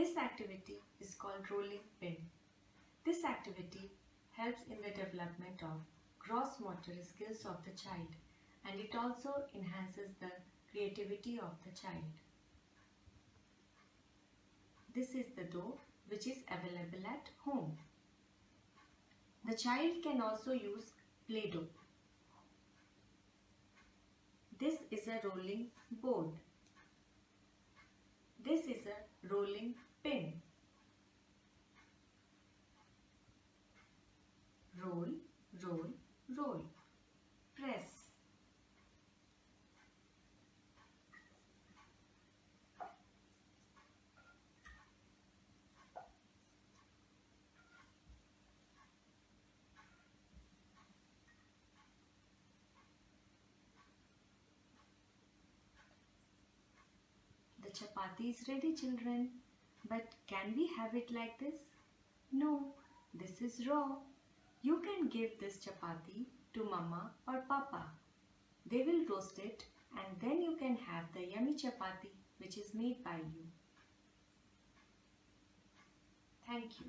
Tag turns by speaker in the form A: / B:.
A: This activity is called rolling pin. This activity helps in the development of gross motor skills of the child, and it also enhances the creativity of the child. This is the dough which is available at home. The child can also use Play-Doh. This is a rolling board. This is a rolling pin. Roll, roll, roll. Press. The chapati is ready, children. But can we have it like this? No, this is raw. You can give this chapati to mama or papa. They will roast it and then you can have the yummy chapati which is made by you. Thank you.